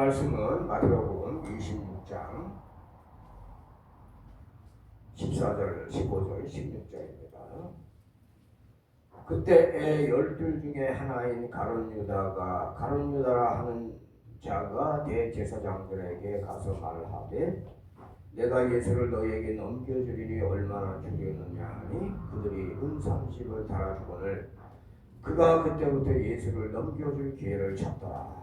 말씀은 마태복음 26장 14절, 15절, 16절입니다. 그때 12 중에 하나인 가룟 유다라 하는 자가 대제사장들에게 가서 말하되 내가 예수를 너희에게 넘겨주리니 얼마나 주겠느냐 하니 그들이 은 30을 달아주거늘 그가 그때부터 예수를 넘겨줄 기회를 찾더라.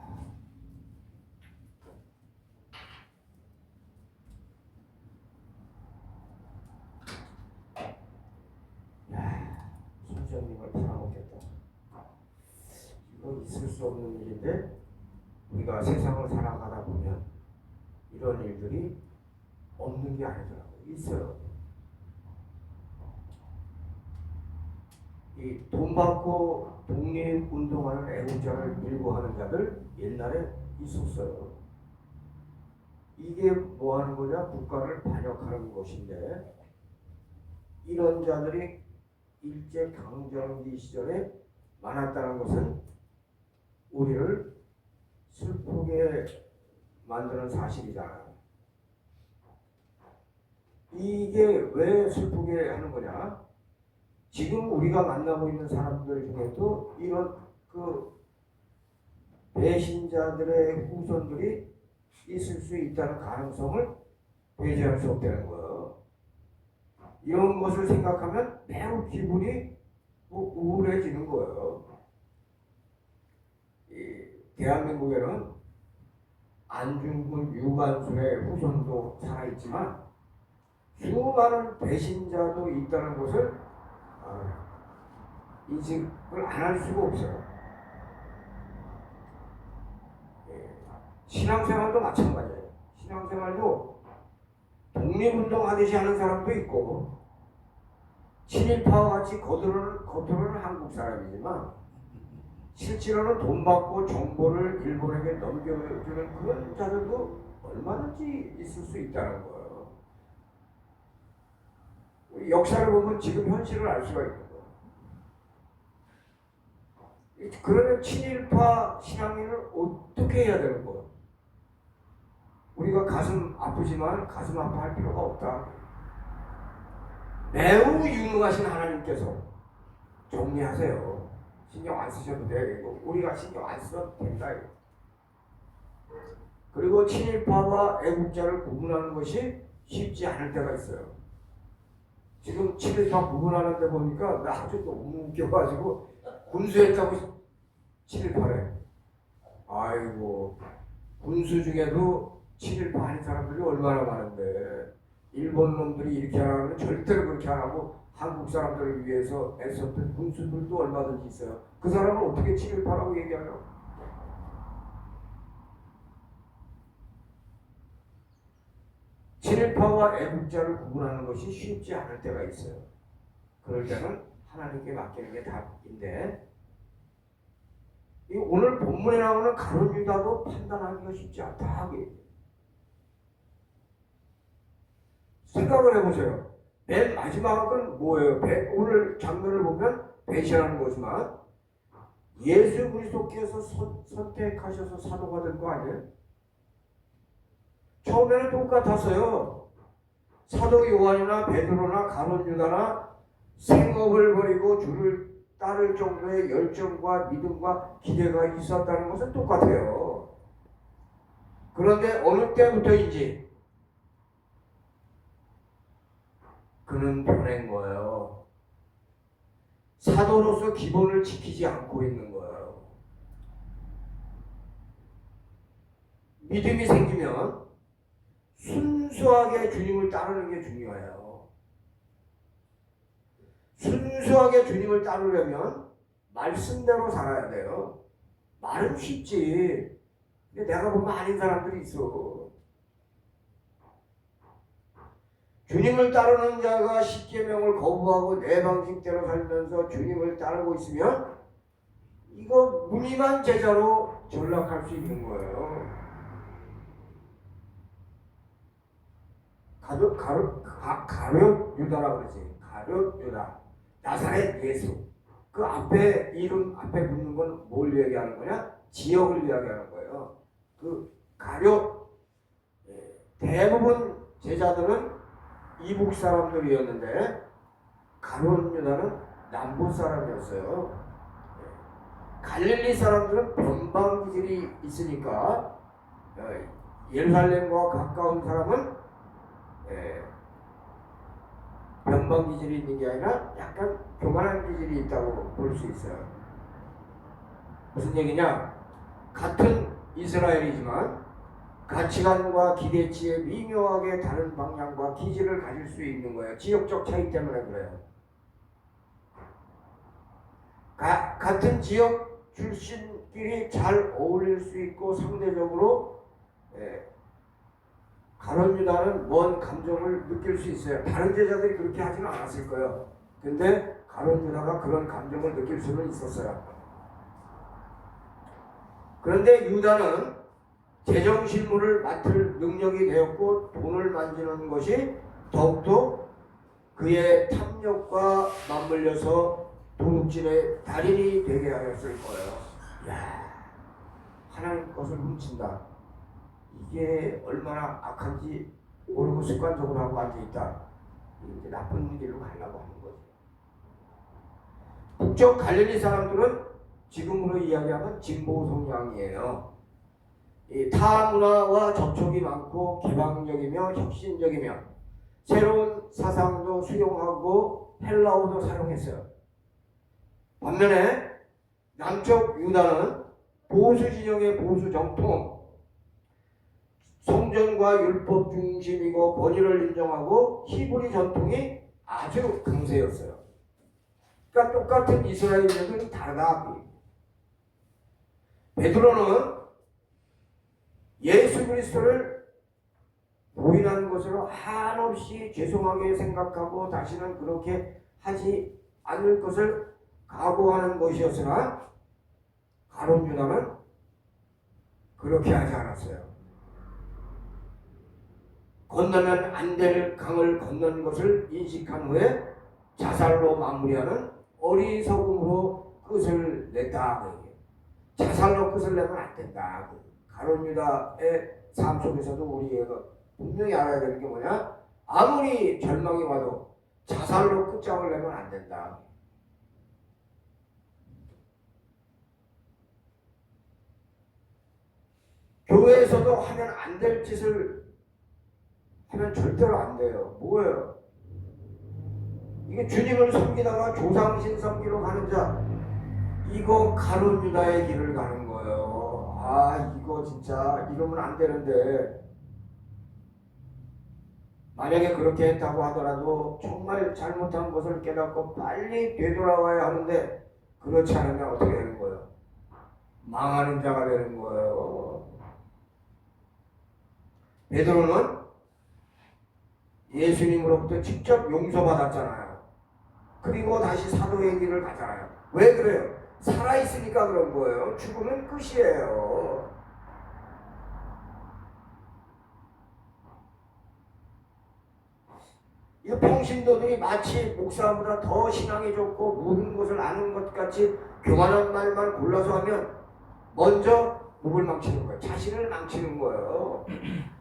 선생님을 팔아먹겠다. 이거 있을 수 없는 일인데 우리가 세상을 살아가다 보면 이런 일들이 없는 게 아니더라고요. 있어요. 이 돈 받고 독립운동하는 애국자를 밀고 하는 자들 옛날에 있었어요. 이게 뭐 하는 거냐? 국가를 반역하는 것인데 이런 자들이 일제 강점기 시절에 많았다는 것은 우리를 슬프게 만드는 사실이잖아요. 이게 왜 슬프게 하는 거냐? 지금 우리가 만나고 있는 사람들 중에도 이런 배신자들의 후손들이 있을 수 있다는 가능성을 배제할 수 없다는 거예요. 이런 것을 생각하면 매우 기분이 우울해지는 거예요. 대한민국에는 안중근, 유관순의 후손도 살아있지만 수많은 배신자도 있다는 것을 인식을 안 할 수가 없어요. 신앙생활도 마찬가지예요. 신앙생활도 독립운동 하듯이 하는 사람도 있고 친일파와 같이 겉으로는 한국 사람이지만 실제로는 돈 받고 정보를 일본에게 넘겨주는 그런 자들도 얼마든지 있을 수 있다는 거예요. 우리 역사를 보면 지금 현실을 알 수가 있는 거예요. 그러면 친일파 신앙인을 어떻게 해야 되는 거예요? 우리가 가슴 아프지만 가슴 아파할 필요가 없다. 매우 유능하신 하나님께서 정리하세요. 신경 안 쓰셔도 돼. 우리가 신경 안 써도 된다. 그리고 친일파와 애국자를 구분하는 것이 쉽지 않을 때가 있어요. 지금 친일파 구분하는 데 보니까 나 아주 너무 웃겨가지고 군수했다고 친일파래. 아이고 군수 중에도 친일파 하는 사람들이 얼마나 많은데 일본 놈들이 이렇게 하라면 절대로 그렇게 안 하고 한국 사람들을 위해서 애썼던 군수들도 얼마든지 있어요. 그 사람은 어떻게 친일파라고 얘기하냐? 친일파와 애국자를 구분하는 것이 쉽지 않을 때가 있어요. 그럴 때는 하나님께 맡기는 게 답인데 오늘 본문에 나오는 가룟 유다도 판단하기가 쉽지 않다 하기. 생각을 해보세요. 맨 마지막은 뭐예요? 오늘 장면을 보면 배신하는 거지만 예수 그리스도께서 선택하셔서 사도가 된 거 아니에요? 처음에는 똑같았어요. 사도 요한이나 베드로나 가룟 유다나 생업을 버리고 주를 따를 정도의 열정과 믿음과 기대가 있었다는 것은 똑같아요. 그런데 어느 때부터인지 그는 변한 거예요. 사도로서 기본을 지키지 않고 있는 거예요. 믿음이 생기면 순수하게 주님을 따르는 게 중요해요. 순수하게 주님을 따르려면 말씀대로 살아야 돼요. 말은 쉽지. 근데 내가 보면 아닌 사람들이 있어. 주님을 따르는 자가 십계명을 거부하고 내 방식대로 살면서 주님을 따르고 있으면 이거 무늬만 제자로 전락할 수 있는 거예요. 가룟 유다라고 그러지. 가룟 유다. 나사렛 예수. 그 앞에 이름 앞에 붙는 건 뭘 얘기하는 거냐? 지역을 이야기하는 거예요. 그 가룟 대부분 제자들은 이북 사람들이었는데 가룟 유다는 남부 사람이었어요. 갈릴리 사람들은 변방 기질이 있으니까 예루살렘과 가까운 사람은 변방 기질이 있는 게 아니라 약간 교만한 기질이 있다고 볼 수 있어요. 무슨 얘기냐? 같은 이스라엘이지만 가치관과 기대치에 미묘하게 다른 방향과 기질을 가질 수 있는 거예요. 지역적 차이 때문에 그래요. 같은 지역 출신끼리 잘 어울릴 수 있고 상대적으로 가룟 유다는 먼 감정을 느낄 수 있어요. 다른 제자들이 그렇게 하지는 않았을 거예요. 근데 가룟 유다가 그런 감정을 느낄 수는 있었어요. 그런데 유다는 재정실무를 맡을 능력이 되었고 돈을 만지는 것이 더욱더 그의 탐욕과 맞물려서 도둑질의 달인이 되게 하였을 거예요. 야, 하나님 것을 훔친다. 이게 얼마나 악한지 모르고 습관적으로 하고 앉아있다. 이제 나쁜 길로 가려고 하는 거죠. 북쪽 갈릴리 사람들은 지금으로 이야기하면 진보 성향이에요. 이 타문화와 접촉이 많고 개방적이며 혁신적이며 새로운 사상도 수용하고 헬라어도 사용했어요. 반면에 남쪽 유다는 보수 진영의 보수 정통, 성전과 율법 중심이고 권위를 인정하고 히브리 전통이 아주 강세였어요. 그러니까 똑같은 이스라엘인들은 다르다. 베드로는 예수 그리스도를 부인하는 것으로 한없이 죄송하게 생각하고 다시는 그렇게 하지 않을 것을 각오하는 것이었으나 가룟 유다는 그렇게 하지 않았어요. 건너면 안 될 강을 건넌 것을 인식한 후에 자살로 마무리하는 어리석음으로 끝을 냈다. 자살로 끝을 내면 안 된다. 가룟 유다의 삶 속에서도 우리가 분명히 알아야 되는 게 뭐냐? 아무리 절망이 와도 자살로 끝장을 내면 안 된다. 교회에서도 하면 안 될 짓을 하면 절대로 안 돼요. 뭐예요? 이게 주님을 섬기다가 조상신 섬기러 가는 자, 이거 가룟 유다의 길을 가는 거예요. 아, 이거 진짜 이러면 안 되는데, 만약에 그렇게 했다고 하더라도 정말 잘못한 것을 깨닫고 빨리 되돌아와야 하는데, 그렇지 않으면 어떻게 되는 거예요? 망하는 자가 되는 거예요. 베드로는 예수님으로부터 직접 용서받았잖아요. 그리고 다시 사도의 길을 가잖아요. 왜 그래요? 살아있으니까 그런 거예요. 죽으면 끝이에요. 이 평신도들이 마치 목사보다 더 신앙이 좋고 모든 것을 아는 것 같이 교만한 말만 골라서 하면 먼저 누굴 망치는 거예요? 자신을 망치는 거예요.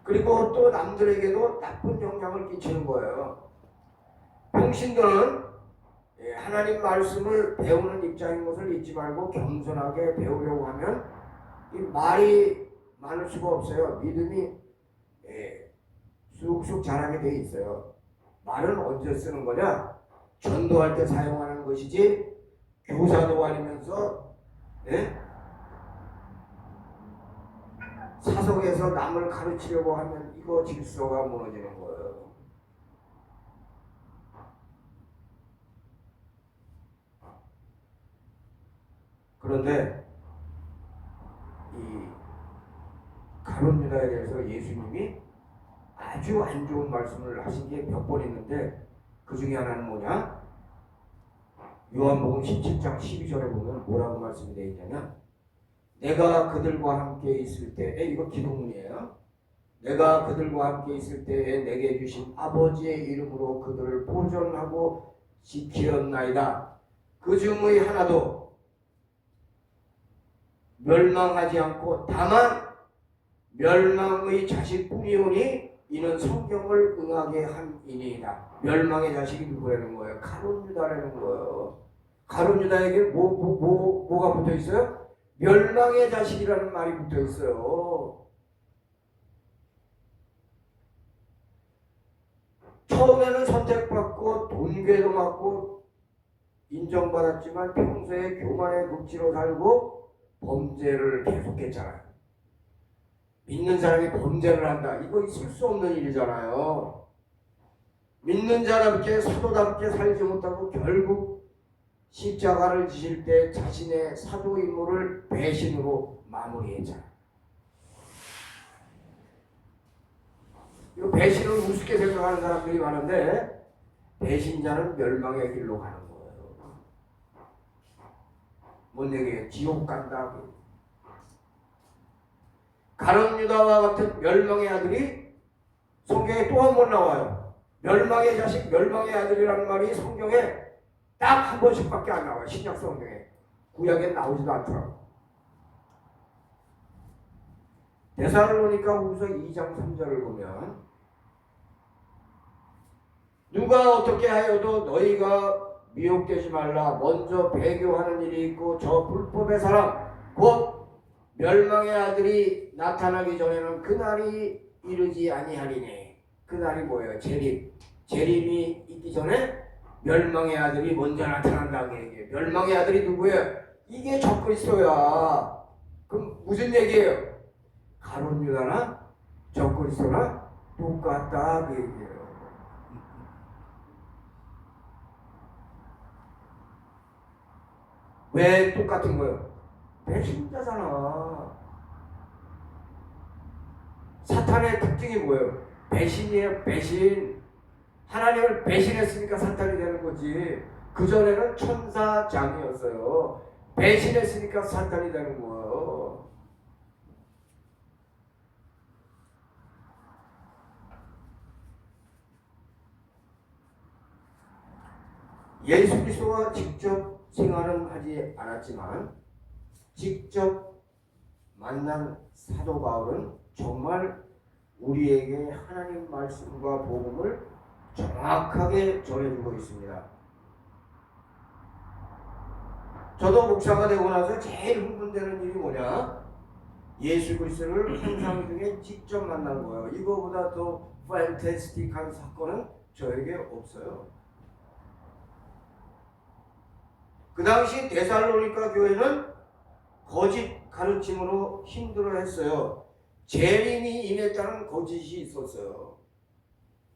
그리고 또 남들에게도 나쁜 영향을 끼치는 거예요. 평신도는 하나님 말씀을 배우는 입장인 것을 잊지 말고 겸손하게 배우려고 하면 이 말이 많을 수가 없어요. 믿음이 쑥쑥 자라게 돼 있어요. 말은 언제 쓰는 거냐? 전도할 때 사용하는 것이지 교사도 아니면서 사석에서 남을 가르치려고 하면 이거 질서가 무너지는 거예요. 그런데 이 가룟 유다에 대해서 예수님이 아주 안 좋은 말씀을 하신 게 몇 번 있는데 그 중에 하나는 뭐냐? 요한복음 17장 12절에 보면 뭐라고 말씀이 되어 있냐면 내가 그들과 함께 있을 때에 이거 기도문이에요. 내가 그들과 함께 있을 때에 내게 주신 아버지의 이름으로 그들을 보존하고 지키었나이다. 그 중의 하나도 멸망하지 않고 다만 멸망의 자식뿐이오니 이는 성경을 응하게 함이니이다. 멸망의 자식이 누구라는 거예요? 가룟 유다라는 거예요. 가룟 유다에게 뭐가 붙어 있어요? 멸망의 자식이라는 말이 붙어 있어요. 처음에는 선택받고 돈괴도 맞고 인정받았지만 평소에 교만의 극치로 살고 범죄를 계속했잖아요. 믿는 사람이 범죄를 한다. 이거 있을 수 없는 일이잖아요. 믿는 자답게 사도답게 살지 못하고 결국 십자가를 지실 때 자신의 사도 임무를 배신으로 마무리했잖아요. 이거 배신을 우습게 생각하는 사람들이 많은데 배신자는 멸망의 길로 가는 거예요. 뭔 얘기예요? 지옥 간다. 가룟 유다와 같은 멸망의 아들이 성경에 또 한 번 나와요. 멸망의 자식, 멸망의 아들이라는 말이 성경에 딱 한 번씩밖에 안 나와요. 신약 성경에. 구약에 나오지도 않더라고요. 데살로니가 후서 2장 3절을 보면 누가 어떻게 하여도 너희가 미혹되지 말라. 먼저 배교하는 일이 있고 저 불법의 사람 곧 멸망의 아들이 나타나기 전에는 그날이 이르지 아니하리니. 그날이 뭐예요? 재림이 있기 전에 멸망의 아들이 먼저 나타난다고 얘기해요. 멸망의 아들이 누구예요? 이게 적그리스도야. 그럼 무슨 얘기예요? 가룟 유다나 적그리스도나 똑같다 그 얘기예요. 왜 똑같은 거예요? 배신자잖아. 사탄의 특징이 뭐예요? 배신이에요. 배신. 하나님을 배신했으니까 사탄이 되는 거지. 그전에는 천사장이었어요. 배신했으니까 사탄이 되는 거예요. 예수 그리스도와 직접 생활은 하지 않았지만 직접 만난 사도 바울은 정말 우리에게 하나님 말씀과 복음을 정확하게 전해주고 있습니다. 저도 목사가 되고 나서 제일 흥분되는 일이 뭐냐? 예수 그리스도를 환상 중에 직접 만난 거예요. 이거보다 더 판타스틱한 사건은 저에게 없어요. 그 당시 데살로니가 교회는 거짓 가르침으로 힘들어했어요. 재림이 임했다는 거짓이 있었어요.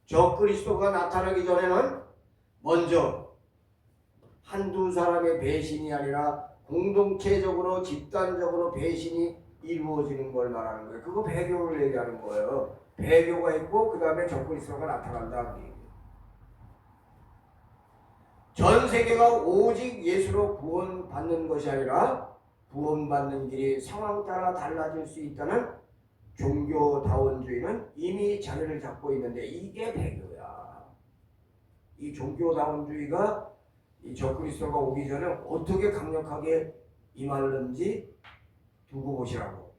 적그리스도가 나타나기 전에는 먼저 한두 사람의 배신이 아니라 공동체적으로 집단적으로 배신이 이루어지는 걸 말하는 거예요. 그거 배교를 얘기하는 거예요. 배교가 있고 그 다음에 적그리스도가 나타난다. 전 세계가 오직 예수로 구원받는 것이 아니라 구원받는 길이 상황 따라 달라질 수 있다는 종교다원주의는 이미 자리를 잡고 있는데 이게 배교야. 이 종교다원주의가 이 적그리스도가 오기 전에 어떻게 강력하게 임하는지 두고 보시라고.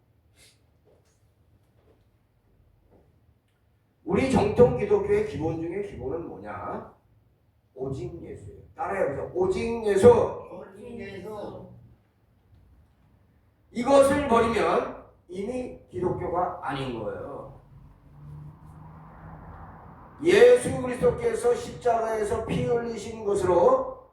우리 정통 기독교의 기본 중에 기본은 뭐냐? 오직 예수예요. 따라해보세요. 오직 예수. 오직 예수. 이것을 버리면 이미 기독교가 아닌 거예요. 예수 그리스도께서 십자가에서 피 흘리신 것으로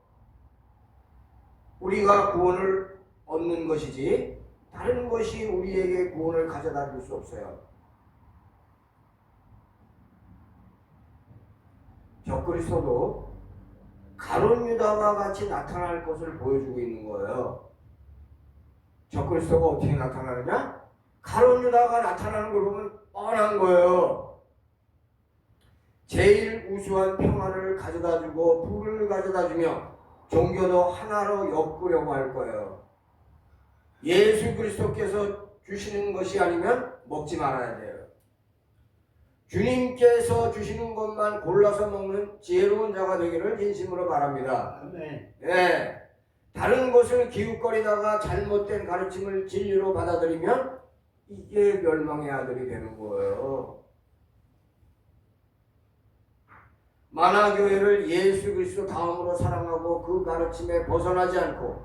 우리가 구원을 얻는 것이지 다른 것이 우리에게 구원을 가져다 줄 수 없어요. 적그리스도도 가룟 유다와 같이 나타날 것을 보여주고 있는 거예요. 적그리스도가 어떻게 나타나느냐? 가룟 유다가 나타나는 걸 보면 뻔한 거예요. 제일 우수한 평화를 가져다주고 부를 가져다주며 종교도 하나로 엮으려고 할 거예요. 예수 그리스도께서 주시는 것이 아니면 먹지 말아야 돼요. 주님께서 주시는 것만 골라서 먹는 지혜로운 자가 되기를 진심으로 바랍니다. 아멘. 네. 다른 것을 기웃거리다가 잘못된 가르침을 진리로 받아들이면 이게 멸망의 아들이 되는 거예요. 만화교회를 예수 그리스도 다음으로 사랑하고 그 가르침에 벗어나지 않고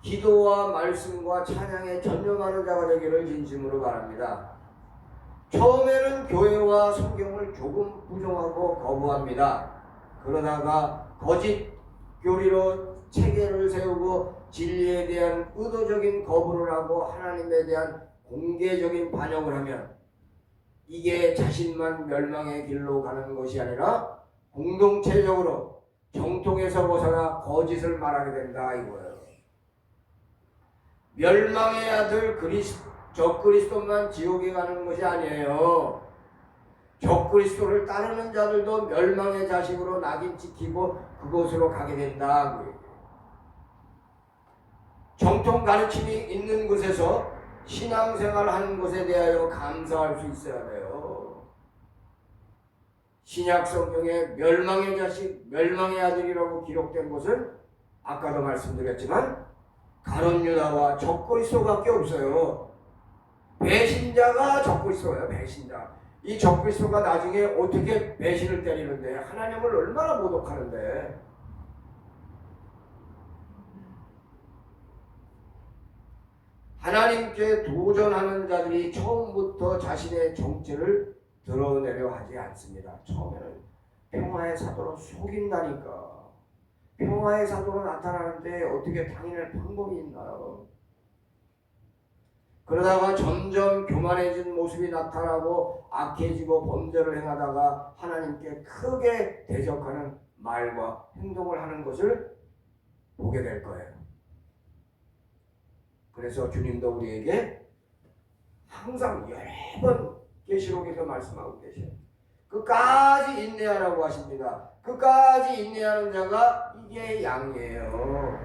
기도와 말씀과 찬양에 전념하는 자가 되기를 진심으로 바랍니다. 처음에는 교회와 성경을 조금 부정하고 거부합니다. 그러다가 거짓 교리로 체계를 세우고 진리에 대한 의도적인 거부를 하고 하나님에 대한 공개적인 반역을 하면 이게 자신만 멸망의 길로 가는 것이 아니라 공동체적으로 정통에서 벗어나 거짓을 말하게 된다 이거예요. 멸망의 아들 적그리스도만 지옥에 가는 것이 아니에요. 적그리스도를 따르는 자들도 멸망의 자식으로 낙인 찍히고 그곳으로 가게 된다. 정통 가르침이 있는 곳에서 신앙생활 하는 것에 대하여 감사할 수 있어야 돼요. 신약 성경에 멸망의 자식, 멸망의 아들이라고 기록된 것은 아까도 말씀드렸지만 가룟 유다와 적그리스도밖에 없어요. 배신자가 적그리스도예요. 배신자. 이 적그리스도가 나중에 어떻게 배신을 때리는데 하나님을 얼마나 모독하는데. 하나님께 도전하는 자들이 처음부터 자신의 정체를 드러내려 하지 않습니다. 처음에는 평화의 사도로 속인다니까. 평화의 사도로 나타나는데 어떻게 당연할 방법이 있나요? 그러다가 점점 교만해진 모습이 나타나고 악해지고 범죄를 행하다가 하나님께 크게 대적하는 말과 행동을 하는 것을 보게 될 거예요. 그래서 주님도 우리에게 항상 여러 번 계시록에서 말씀하고 계셔요. 끝까지 인내하라고 하십니다. 끝까지 인내하는 자가 이게 양이에요.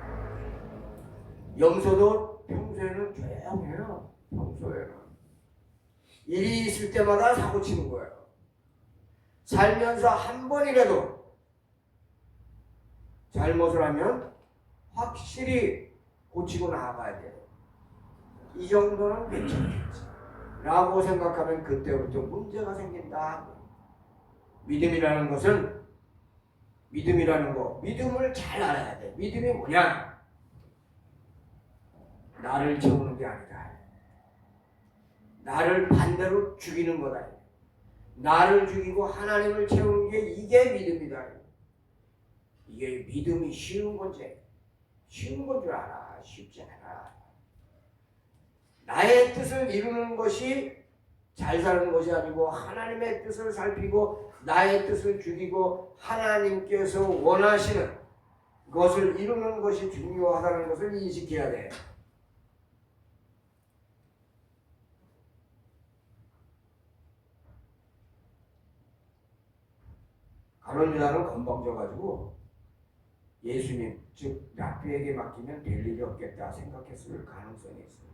염소도 평소에는 조용해요. 평소에는 일이 있을 때마다 사고 치는 거예요. 살면서 한 번이라도 잘못을 하면 확실히 고치고 나아가야 돼요. 이 정도는 괜찮겠지 라고 생각하면 그때부터 문제가 생긴다. 믿음이라는 것은 믿음을 잘 알아야 돼. 믿음이 뭐냐? 나를 채우는 게 아니다. 나를 반대로 죽이는 거다. 나를 죽이고 하나님을 채우는 게 이게 믿음이다. 이게 믿음이 쉬운 건지 쉬운 건 줄 알아. 쉽지 않아. 나의 뜻을 이루는 것이 잘 사는 것이 아니고 하나님의 뜻을 살피고 나의 뜻을 죽이고 하나님께서 원하시는 것을 이루는 것이 중요하다는 것을 인식해야 돼. 가룟 유다는 건방져가지고 예수님 즉 랍비에게 맡기면 될 일이 없겠다 생각했을 가능성이 있어요.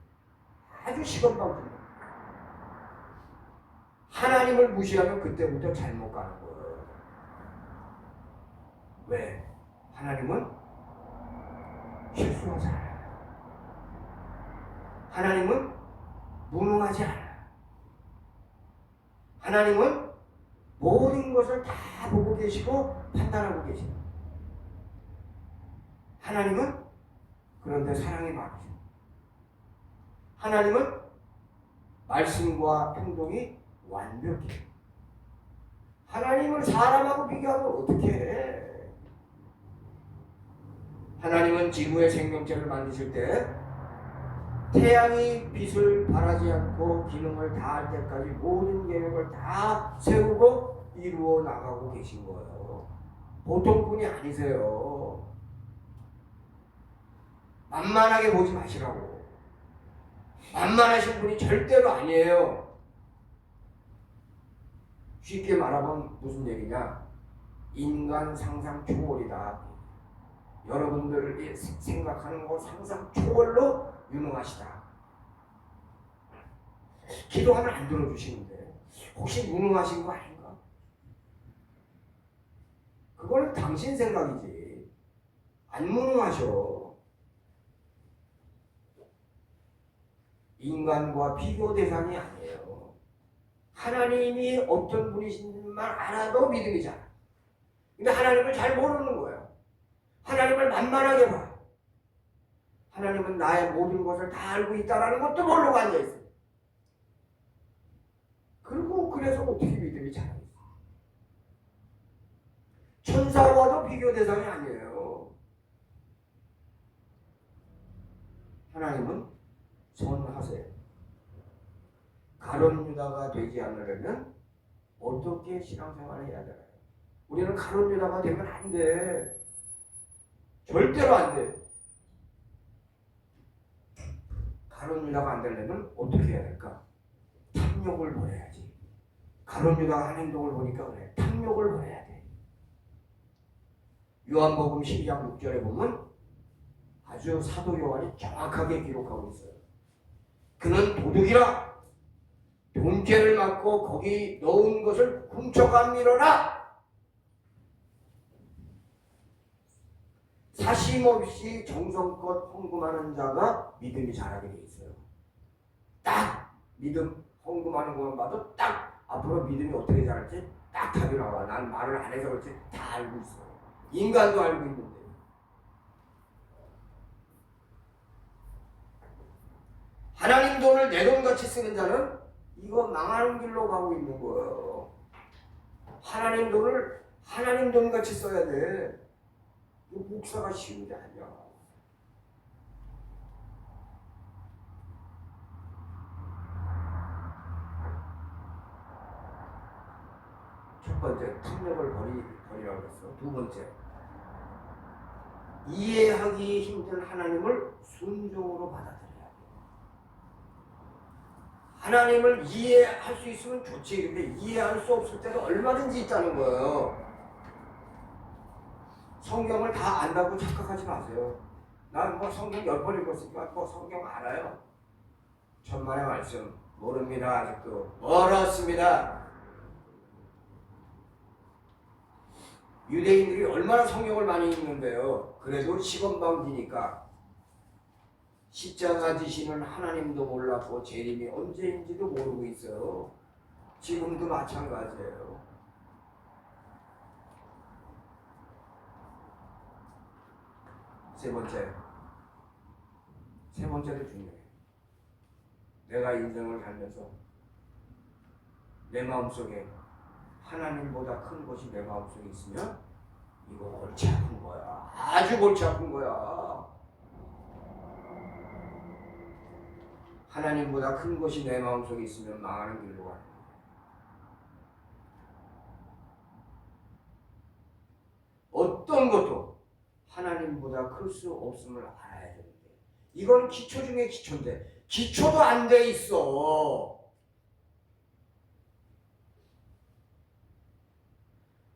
아주 시건방집니다. 하나님을 무시하면 그때부터 잘못 가는 거예요. 왜? 하나님은 실수하지 않아요. 하나님은 무능하지 않아요. 하나님은 모든 것을 다 보고 계시고 판단하고 계십니다. 하나님은 그런데 사랑이 많으셔. 하나님은 말씀과 행동이 완벽해. 하나님을 사람하고 비교하면 어떻게 해? 하나님은 지구의 생명체를 만드실 때 태양이 빛을 발하지 않고 기능을 다할 때까지 모든 계획을 다 세우고 이루어 나가고 계신 거예요. 보통 분이 아니세요. 만만하게 보지 마시라고. 만만하신 분이 절대로 아니에요. 쉽게 말하면 무슨 얘기냐? 인간 상상 초월이다. 여러분들이 생각하는 거 상상 초월로 유능하시다. 기도하면 안 들어주시는데 혹시 무능하신 거 아닌가? 그거는 당신 생각이지. 안 무능하셔. 인간과 비교 대상이 아니에요. 하나님이 어떤 분이신지만 알아도 믿음이잖아. 근데 하나님을 잘 모르는 거예요. 하나님을 만만하게 봐. 하나님은 나의 모든 것을 다 알고 있다는 것도 모르고 앉아있어요. 그리고 그래서 어떻게 믿음이 자라겠어요? 천사와도 비교 대상이 아니에요. 하나님은 선하세요. 가룟 유다가 되지 않으려면 어떻게 신앙생활을 해야 되나요? 우리는 가룟 유다가 되면 안 돼. 절대로 안 돼. 가룟 유다가 안 되려면 어떻게 해야 될까? 탐욕을 버려야지. 가룟 유다가 한 행동을 보니까 그래. 탐욕을 버려야 돼. 요한복음 12장 6절에 보면 아주 사도 요한이 정확하게 기록하고 있어요. 그는 도둑이라 돈죄를 맞고 거기 넣은 것을 훔쳐가미로라. 사심없이 정성껏 헌금하는 자가 믿음이 자라게 돼 있어요. 딱 믿음 헌금하는 것만 봐도 딱 앞으로 믿음이 어떻게 자랄지 딱 답이 나와. 난 말을 안 해서 그렇지 다 알고 있어요. 인간도 알고 있는데. 하나님 돈을 내 돈같이 쓰는 자는 이거 망하는 길로 가고 있는 거예요. 하나님 돈을 하나님 돈같이 써야 돼. 이 목사가 쉬운 게 아니야. 첫 번째, 탐욕을 버리라고 했어. 두 번째, 이해하기 힘든 하나님을 순종으로 받아들여야 돼. 하나님을 이해할 수 있으면 좋지. 근데 이해할 수 없을 때도 얼마든지 있다는 거예요. 성경을 다 안다고 착각하지 마세요. 난 뭐 성경 10번 읽었으니까 뭐 성경 알아요. 천만의 말씀 모릅니다. 아직도 멀었습니다. 유대인들이 얼마나 성경을 많이 읽는데요. 그래도 시건방지니까 십자가 지시는 하나님도 몰랐고 재림이 언제인지도 모르고 있어요. 지금도 마찬가지예요. 세 번째도 중요해요. 내가 인생을 살면서 내 마음속에 하나님보다 큰 것이 내 마음속에 있으면 이거 골치 아픈 거야. 아주 골치 아픈 거야. 하나님보다 큰 것이 내 마음속에 있으면 망하는 길로 가는 거야. 어떤 것도 하나님보다 클 수 없음을 알아야 되는데 이건 기초 중에 기초인데 기초도 안 돼 있어.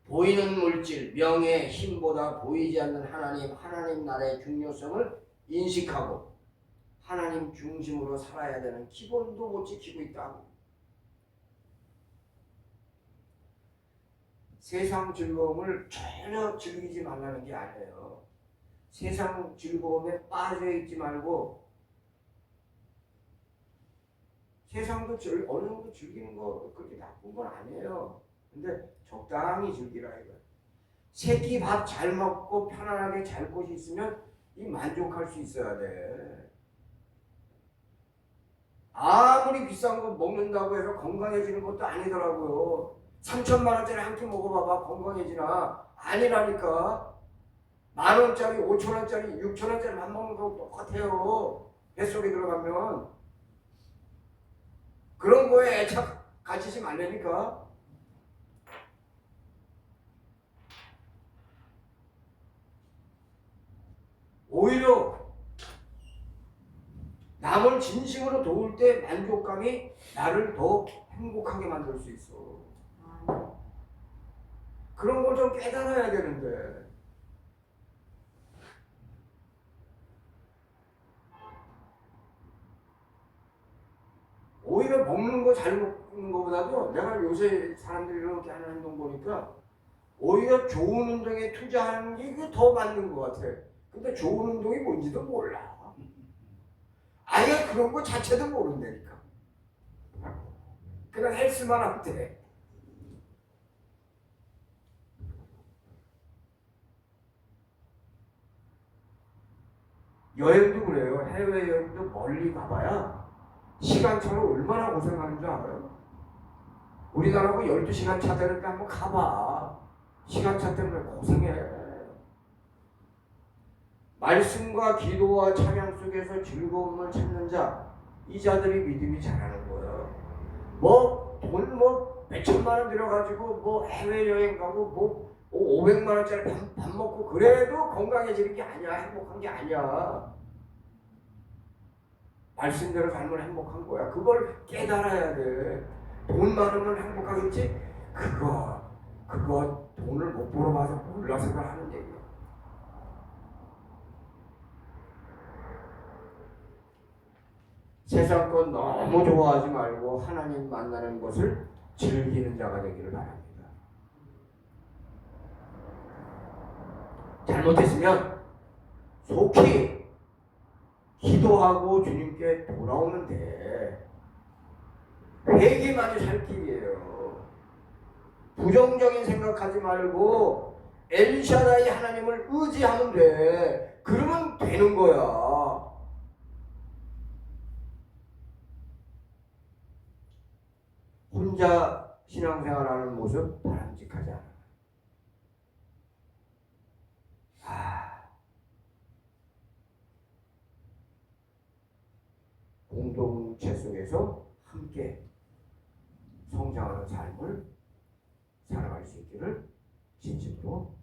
보이는 물질, 명예, 힘보다 보이지 않는 하나님 나라의 중요성을 인식하고 하나님 중심으로 살아야 되는 기본도 못 지키고 있다고. 세상 즐거움을 전혀 즐기지 말라는 게 아니에요. 세상 즐거움에 빠져 있지 말고 세상도 어느 정도 즐기는 거 그렇게 나쁜 건 아니에요. 근데 적당히 즐기라 이거야. 새끼 밥 잘 먹고 편안하게 잘 곳이 있으면 이 만족할 수 있어야 돼. 아무리 비싼 거 먹는다고 해서 건강해지는 것도 아니더라고요. 3천만 원짜리 한 끼 먹어봐봐 건강해지나? 아니라니까. 10,000원짜리, 5,000원짜리, 6,000원짜리 밥 먹는 거 똑같아요. 뱃속에 들어가면. 그런 거에 애착 가지지 말라니까. 오히려 남을 진심으로 도울 때 만족감이 나를 더 행복하게 만들 수 있어. 그런 걸 좀 깨달아야 되는데. 오히려 먹는 거 잘 먹는 거보다도 내가 요새 사람들이 이렇게 하는 행동 보니까 오히려 좋은 운동에 투자하는 게 더 맞는 것 같아. 근데 좋은 운동이 뭔지도 몰라. 아예 그런 거 자체도 모른다니까. 그냥 헬스만 하면 돼. 여행도 그래요. 해외여행도 멀리 가봐야 시간차로 얼마나 고생하는 줄 알아요? 우리나라하고 12시간 차 되는데 한번 가봐. 시간차 때문에 고생해. 말씀과 기도와 찬양 속에서 즐거움을 찾는 자, 이 자들이 믿음이 자라는 거예요. 돈 몇천만 원 들여가지고 해외여행 가고 500만 원짜리 밥 먹고 그래도 건강해지는 게 아니야. 행복한 게 아니야. 말씀대로 살면 행복한 거야. 그걸 깨달아야 돼. 돈 많으면 행복하겠지? 그거 돈을 못 벌어봐서 몰라서 하는 얘기야. 세상 것 너무 좋아하지 말고 하나님 만나는 것을 즐기는 자가 되기를 바랍니다. 잘못했으면 속히 기도하고 주님께 돌아오는데 회개만이 살 길이에요. 부정적인 생각하지 말고 엘샤다이 하나님을 의지하면 돼. 그러면 되는 거야. 혼자 신앙생활하는 모습 바람직하지 않아. 공동체 속에서 함께 성장하는 삶을 살아갈 수 있기를 진심으로